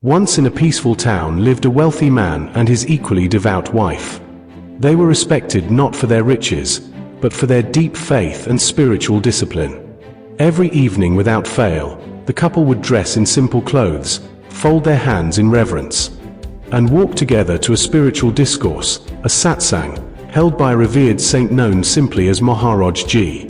Once in a peaceful town lived a wealthy man and his equally devout wife. They were respected not for their riches, but for their deep faith and spiritual discipline. Every evening without fail, the couple would dress in simple clothes, fold their hands in reverence, and walk together to a spiritual discourse, a satsang, held by a revered saint known simply as Maharaj Ji.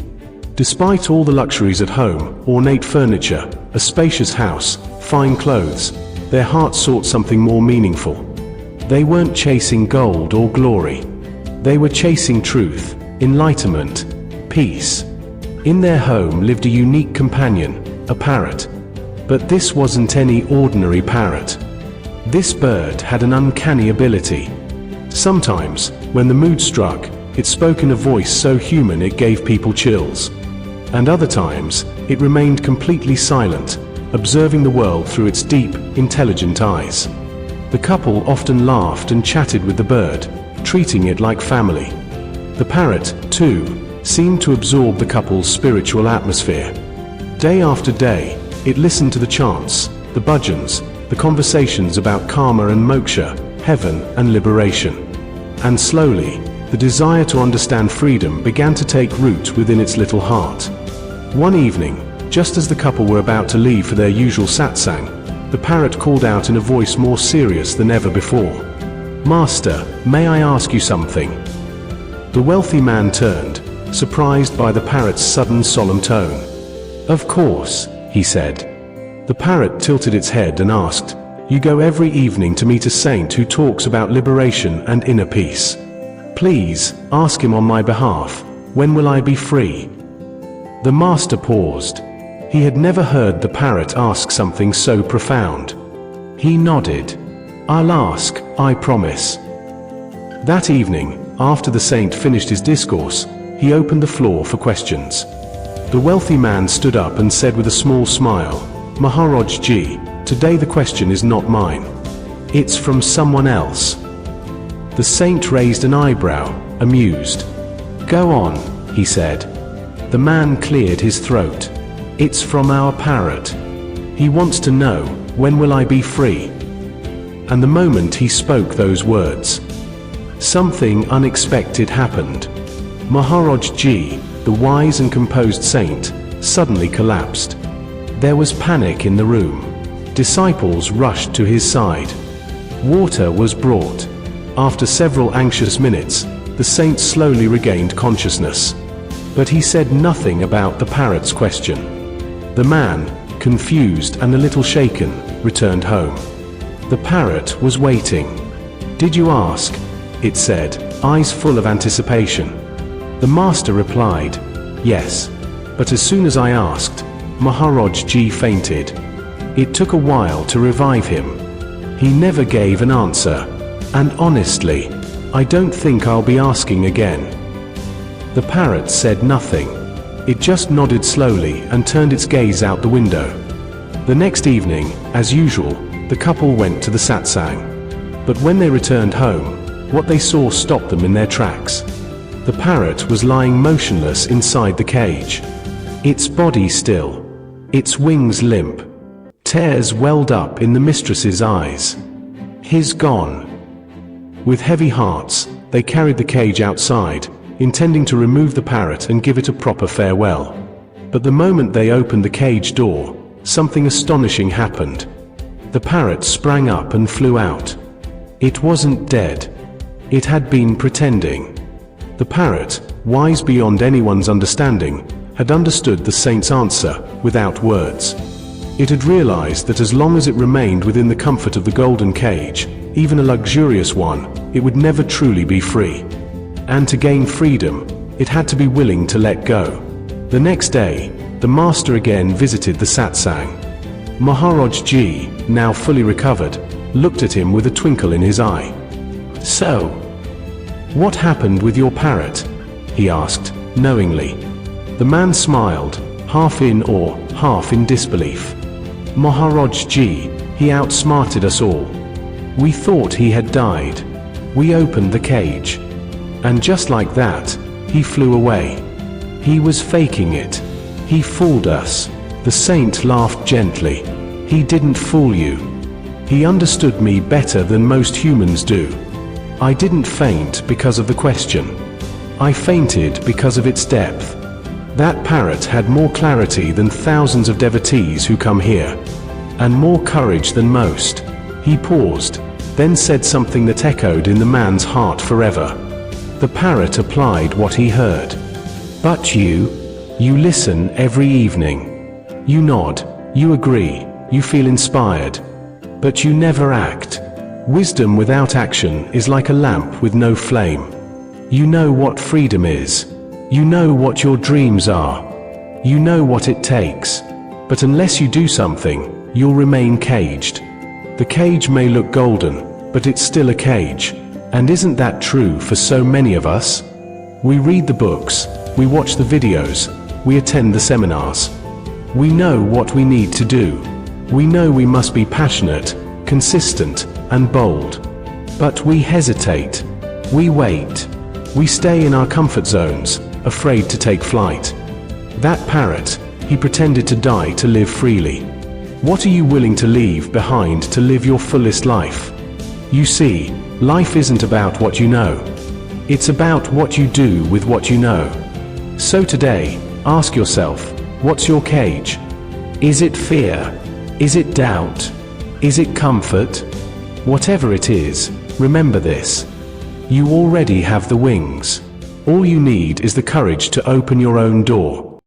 Despite all the luxuries at home, ornate furniture, a spacious house, fine clothes, their hearts sought something more meaningful. They weren't chasing gold or glory. They were chasing truth, enlightenment, peace. In their home lived a unique companion, a parrot. But this wasn't any ordinary parrot. This bird had an uncanny ability. Sometimes, when the mood struck, it spoke in a voice so human it gave people chills. And other times, it remained completely silent, observing the world through its deep, intelligent eyes. The couple often laughed and chatted with the bird, treating it like family. The parrot, too, seemed to absorb the couple's spiritual atmosphere. Day after day, it listened to the chants, the bhajans, the conversations about karma and moksha, heaven and liberation. And slowly, the desire to understand freedom began to take root within its little heart. One evening, just as the couple were about to leave for their usual satsang, the parrot called out in a voice more serious than ever before. "Master, may I ask you something?" The wealthy man turned, surprised by the parrot's sudden solemn tone. "Of course," he said. The parrot tilted its head and asked, "You go every evening to meet a saint who talks about liberation and inner peace. Please, ask him on my behalf, when will I be free?" The master paused. He had never heard the parrot ask something so profound. He nodded. "I'll ask, I promise." That evening, after the saint finished his discourse, he opened the floor for questions. The wealthy man stood up and said with a small smile, "Maharaj Ji, today the question is not mine. It's from someone else." The saint raised an eyebrow, amused. "Go on," he said. The man cleared his throat. "It's from our parrot. He wants to know, when will I be free?" And the moment he spoke those words, something unexpected happened. Maharaj Ji, the wise and composed saint, suddenly collapsed. There was panic in the room. Disciples rushed to his side. Water was brought. After several anxious minutes, the saint slowly regained consciousness. But he said nothing about the parrot's question. The man, confused and a little shaken, returned home. The parrot was waiting. "Did you ask?" it said, eyes full of anticipation. The master replied, "Yes. But as soon as I asked, Maharaj Ji fainted. It took a while to revive him. He never gave an answer. And honestly, I don't think I'll be asking again." The parrot said nothing. It just nodded slowly and turned its gaze out the window. The next evening, as usual, the couple went to the satsang. But when they returned home, what they saw stopped them in their tracks. The parrot was lying motionless inside the cage. Its body still, its wings limp. Tears welled up in the mistress's eyes. "He's gone." With heavy hearts, they carried the cage outside, intending to remove the parrot and give it a proper farewell. But the moment they opened the cage door, something astonishing happened. The parrot sprang up and flew out. It wasn't dead. It had been pretending. The parrot, wise beyond anyone's understanding, had understood the saint's answer without words. It had realized that as long as it remained within the comfort of the golden cage, even a luxurious one, it would never truly be free. And to gain freedom, it had to be willing to let go. The next day, the master again visited the satsang. Maharaj Ji, now fully recovered, looked at him with a twinkle in his eye. "So, what happened with your parrot?" he asked, knowingly. The man smiled, half in awe, half in disbelief. "Maharaj Ji, he outsmarted us all. We thought he had died. We opened the cage. And just like that, he flew away. He was faking it. He fooled us." The saint laughed gently. "He didn't fool you. He understood me better than most humans do. I didn't faint because of the question. I fainted because of its depth. That parrot had more clarity than thousands of devotees who come here, and more courage than most. He paused, then said something that echoed in the man's heart forever. The parrot applied what he heard. But you listen every evening. You nod, you agree, you feel inspired. But you never act. Wisdom without action is like a lamp with no flame. You know what freedom is. You know what your dreams are. You know what it takes. But unless you do something, you'll remain caged. The cage may look golden, but it's still a cage. And isn't that true for so many of us? We read the books, we watch the videos, we attend the seminars. We know what we need to do. We know we must be passionate, consistent, and bold. But we hesitate. We wait. We stay in our comfort zones, afraid to take flight. That parrot, he pretended to die to live freely. What are you willing to leave behind to live your fullest life? You see, life isn't about what you know. It's about what you do with what you know. So today, ask yourself, what's your cage? Is it fear? Is it doubt? Is it comfort? Whatever it is, remember this. You already have the wings. All you need is the courage to open your own door.